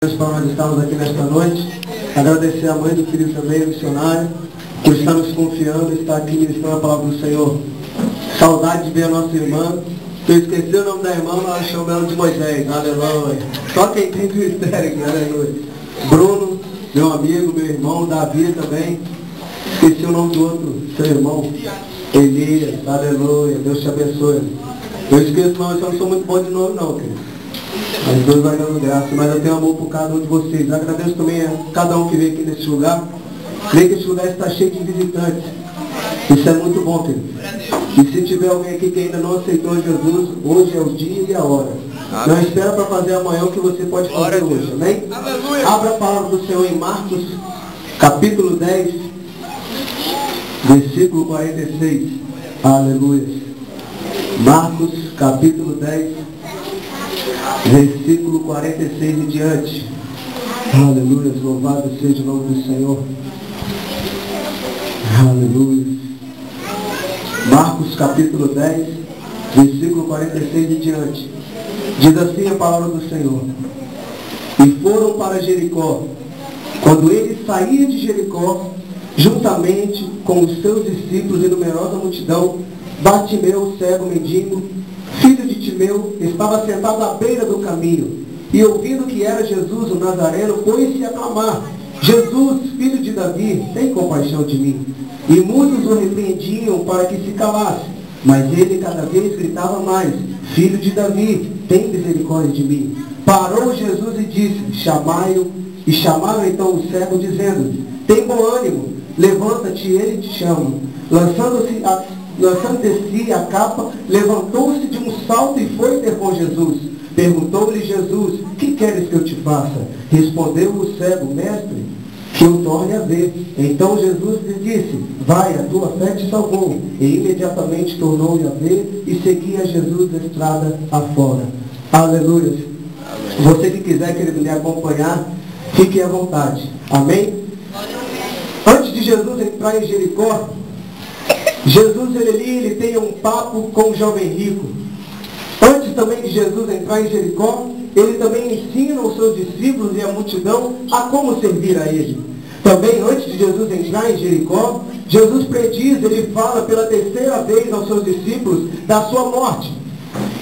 Para nós estarmos aqui nesta noite, agradecer a mãe do filho também, missionário, por estar nos confiando, estar aqui ministrando a palavra do Senhor. Saudade de ver a nossa irmã. Eu esqueci o nome da irmã, nós chamamos ela de Moisés, aleluia. Só quem tem mistério aqui, aleluia. Bruno, meu amigo, meu irmão, Davi também. Esqueci o nome do outro, seu irmão, Elias, aleluia, Deus te abençoe. Eu esqueço, mas eu não sou muito bom de nome não, querido. Mas Deus vai dando graça, mas eu tenho amor por cada um de vocês. Agradeço também a cada um que veio aqui nesse lugar. Veio que esse lugar está cheio de visitantes. Isso é muito bom, querido. E se tiver alguém aqui que ainda não aceitou Jesus, hoje é o dia e a hora. Amém. Não espera para fazer amanhã o que você pode fazer hoje, amém? Aleluia. Abra a palavra do Senhor em Marcos, capítulo 10, versículo 46. Aleluia. Marcos, capítulo 10, versículo 46 em diante. Aleluia, louvado seja o nome do Senhor. Aleluia. Marcos capítulo 10, versículo 46 em diante. Diz assim a palavra do Senhor. E foram para Jericó. Quando ele saía de Jericó, juntamente com os seus discípulos e numerosa multidão, Bartimeu, cego mendigo, filho de Timeu, estava sentado à beira do caminho, e ouvindo que era Jesus o Nazareno, pôs-se a clamar: Jesus, filho de Davi, tem compaixão de mim. E muitos o repreendiam para que se calasse, mas ele cada vez gritava mais: Filho de Davi, tem misericórdia de mim. Parou Jesus e disse: chamai-o. E chamaram então o cego, dizendo-lhe: tem bom ânimo, levanta-te, ele te chama. Lançando de si a capa, levantou-se de um salto e foi ter com Jesus. Perguntou-lhe Jesus: que queres que eu te faça? Respondeu o cego: mestre, que eu torne a ver. Então Jesus lhe disse: vai, a tua fé te salvou. E imediatamente tornou-lhe a ver e seguia Jesus a estrada afora. Aleluia. Você que quiser, querido, me acompanhar, fique à vontade. Amém? Antes de Jesus entrar em Jericó, Jesus ele tem um papo com o jovem rico. Antes também de Jesus entrar em Jericó, ele também ensina os seus discípulos e a multidão a como servir a ele. Também antes de Jesus entrar em Jericó, Jesus prediz, ele fala pela terceira vez aos seus discípulos da sua morte.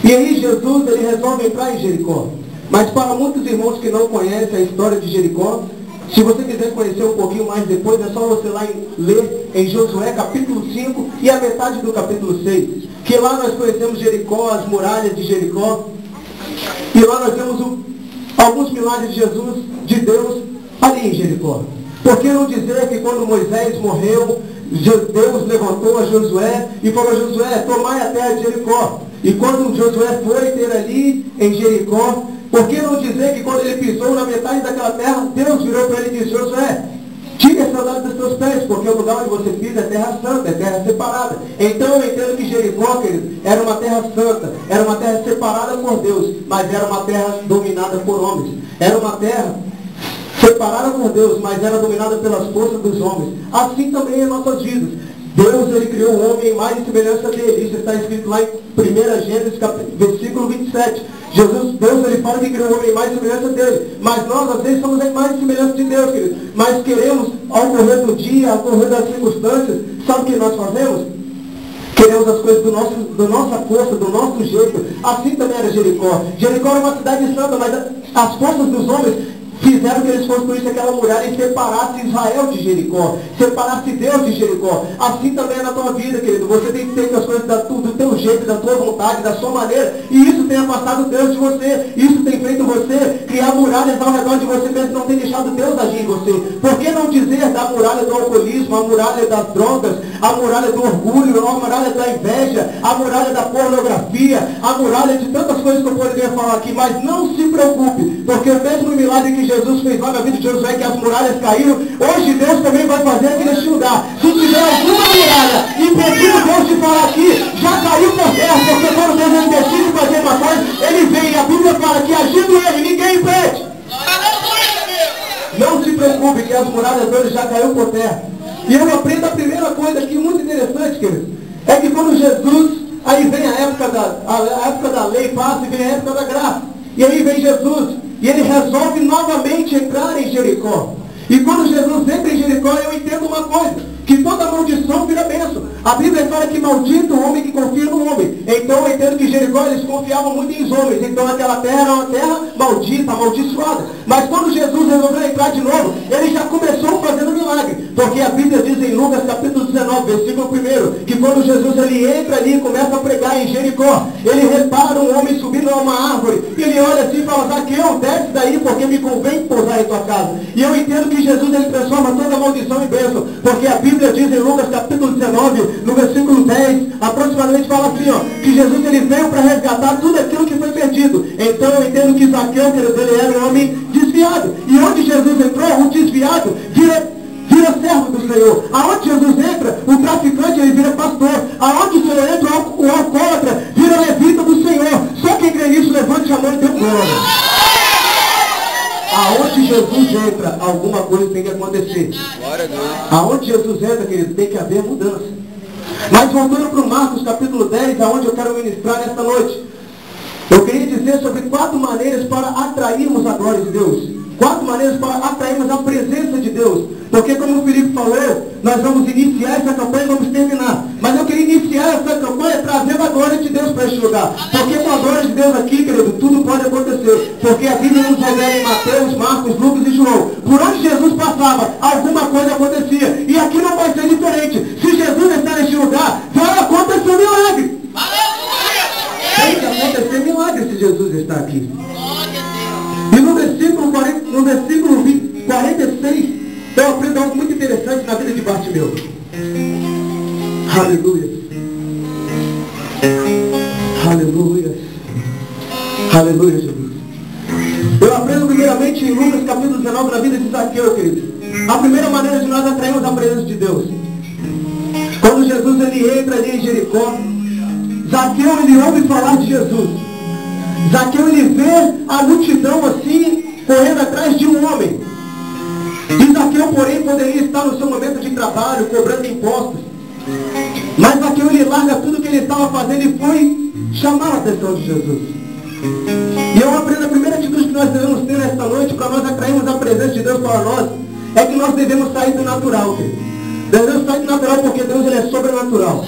E aí Jesus ele resolve entrar em Jericó. Mas para muitos irmãos que não conhecem a história de Jericó, se você quiser conhecer um pouquinho mais depois, é só você lá ler em Josué capítulo 5 e a metade do capítulo 6. Que lá nós conhecemos Jericó, as muralhas de Jericó. E lá nós vemos alguns milagres de Jesus, de Deus, ali em Jericó. Por que não dizer que quando Moisés morreu, Deus levantou a Josué e falou: Josué, tomai a terra de Jericó. E quando Josué foi ter ali em Jericó, por que não dizer que quando ele pisou na metade daquela terra, Deus virou para ele e disse: Josué, tira essa sandália dos teus pés, porque o lugar onde você pisa é terra santa, é terra separada. Então eu entendo que Jericó, querido, era uma terra santa, era uma terra separada por Deus, mas era uma terra dominada por homens. Era uma terra separada por Deus, mas era dominada pelas forças dos homens. Assim também é em nossas vidas. Deus ele criou o homem em imagem e semelhança dele. Isso está escrito lá em 1 Gênesis, versículo 27. Deus ele fala que criou o homem em imagem e semelhança dele. Mas nós, às vezes, somos a imagem e semelhança de Deus, querido. Mas queremos, ao correr do dia, ao correr das circunstâncias, sabe o que nós fazemos? Queremos as coisas da nossa força, do nosso jeito. Assim também era Jericó. Jericó era uma cidade santa, mas as forças dos homens fizeram que eles construíssem aquela muralha e separassem Israel de Jericó, separassem Deus de Jericó. Assim também é na tua vida, querido. Você tem que ter as coisas do teu jeito, da tua vontade, da sua maneira. E isso tem afastado Deus de você. Isso tem feito você criar muralhas ao redor de você mesmo, não tem deixado Deus agir em você. Por que não dizer da muralha do alcoolismo, a muralha das drogas, a muralha do orgulho, a muralha da inveja, a muralha da pornografia, a muralha de tantas coisas que eu poderia falar aqui. Mas não se preocupe, porque o mesmo milagre que Jesus fez lá na vida de Josué, que as muralhas caíram, hoje Deus também vai fazer aqui neste lugar. Se tiver alguma muralha impedindo Deus de falar aqui, já caiu por terra, porque quando Deus ele decide fazer uma coisa, ele vem, e a Bíblia fala que agindo ele, ninguém impede. Não se preocupe que as muralhas dele já caiu por terra. E eu aprendo a primeira coisa aqui, muito interessante, querido, é que quando Jesus, aí vem a época da lei, passa e vem a época da graça. E aí vem Jesus, e ele resolve novamente entrar em Jericó. E quando Jesus entra em Jericó, eu entendo uma coisa, que toda maldição vira bênção. A Bíblia fala que maldito o homem que confia no homem. Então eu entendo que Jericó, eles confiavam muito em homens. Então aquela terra era uma terra maldita, amaldiçoada. Mas quando Jesus resolveu entrar de novo, ele já começou fazendo milagre. Porque a Bíblia diz em Lucas capítulo 19, versículo 1, que quando Jesus ele entra ali e começa a pregar em Jericó, ele repara um homem subindo a uma árvore. E ele olha assim e fala: Zaqueu, desce daí, porque me convém pousar em tua casa. E eu entendo que Jesus ele transforma toda maldição em bênção. Porque a Bíblia diz em Lucas capítulo 19, no versículo 10, aproximadamente fala assim, ó, que Jesus ele veio para resgatar tudo aquilo que foi perdido. Então eu entendo que Zaqueu, querido, ele era um homem desviado. E onde Jesus entrou, o desviado vira servo do Senhor. Aonde Jesus entra, o traficante ele vira pastor. Aonde o Senhor entra, o alcoólatra vira levita do Senhor. Só quem crê nisso, levante a mão e dê glória. Aonde Jesus entra, alguma coisa tem que acontecer. Aonde Jesus entra, querido, tem que haver mudança. Mas voltando para o Marcos capítulo 10, aonde eu quero ministrar nesta noite, eu queria dizer sobre 4 maneiras para atrairmos a glória de Deus. 4 maneiras para atrairmos a presença de Deus. Porque como o Felipe falou, nós vamos iniciar essa campanha e vamos terminar. Mas eu queria iniciar essa campanha trazendo a glória de Deus para este lugar. Porque com a glória de Deus aqui, querido, tudo pode acontecer. Porque a Bíblia nos revela em Mateus, Marcos, Lucas e João. Por onde Jesus passava, alguma coisa acontecia. E aqui não vai ser diferente. Se Jesus está neste lugar, vai acontecer um milagre. Tem que acontecer milagre se Jesus está aqui. E no versículo 46, eu aprendo algo muito interessante na vida de Bartimeu. Aleluia. Aleluia. Aleluia, Jesus. Eu aprendo primeiramente em Lucas capítulo 19 na vida de Zaqueu, querido. A primeira maneira de nós atrairmos a presença de Deus. Quando Jesus ele entra ali em Jericó, Zaqueu ele ouve falar de Jesus. Zaqueu ele vê a multidão assim, correndo atrás de um homem. E Zaqueu, porém, poderia estar no seu momento de trabalho, cobrando impostos. Mas Zaqueu ele larga tudo que ele estava fazendo e foi chamar a atenção de Jesus. E eu aprendo a primeira atitude que nós devemos ter nesta noite, para nós atrairmos a presença de Deus para nós, é que nós devemos sair do natural, querido. Devemos sair do natural porque Deus ele é sobrenatural.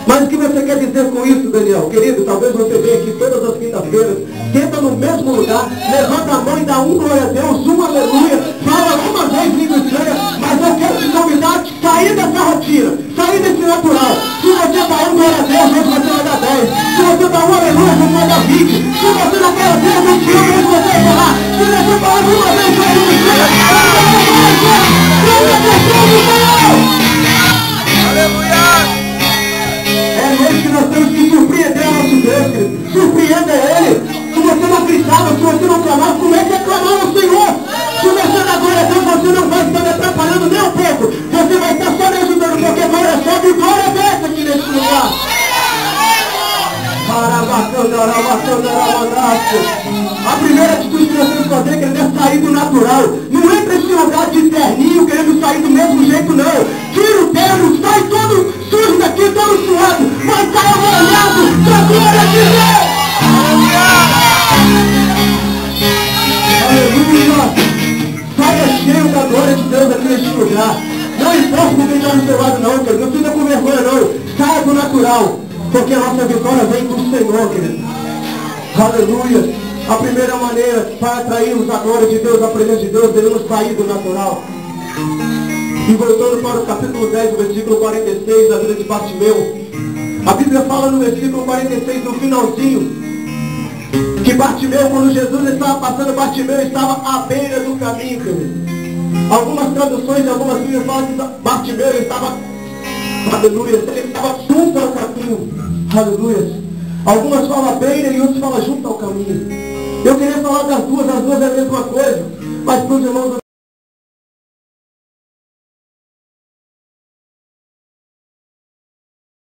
Mas o que você quer dizer com isso, Daniel? Querido, talvez você venha aqui todas as quintas-feiras, senta no mesmo lugar, levanta a mão e dá um glória a Deus, um aleluia, fala uma vez língua estranha, mas eu quero te convidar a sair dessa rotina, sair desse natural. Se você dá um glória a Deus, hoje você vai dar 10. Se você dá um aleluia, você vai dar 20. Se você não quer Deus, eu te amo, hoje você vai falar. Se você falar uma vez, vai aleluia! É hoje que nós temos que surpreender o nosso Deus, querido. Surpreenda Ele. Se você não gritava, se você não clamava, comece a clamar ao Senhor. Se você dá glória a Deus, você não vai estar me atrapalhando nem um pouco. Você vai estar só me ajudando, porque glória sobe e glória desce aqui nesse lugar. A primeira atitude que nós temos que fazer, querido, é sair do natural. Não entra nesse lugar de terninho, querendo sair do mesmo jeito, não. Tira o terno, sai todo sujo daqui, todo suado, mas sai molhado, pra glória de Deus. Aleluia. Saia cheio da glória de Deus aqui neste lugar. Não importa com quem está no seu lado, não, querido. Não fica com vergonha, não. Saia do natural. Porque a nossa vitória vem do Senhor, querido. Aleluia. A primeira maneira para atrairmos a glória de Deus, a presença de Deus, devemos sair do natural. E voltando para o capítulo 10, o versículo 46, da vida de Bartimeu. A Bíblia fala no versículo 46, no finalzinho, que Bartimeu, quando Jesus estava passando, Bartimeu estava à beira do caminho, querido. Algumas traduções, algumas Bíblias falam que Bartimeu estava, aleluia, ele estava junto ao caminho. Aleluia. Algumas falam à beira e outros falam junto ao caminho. Eu queria falar das duas, as duas é a mesma coisa. Mas para os irmãos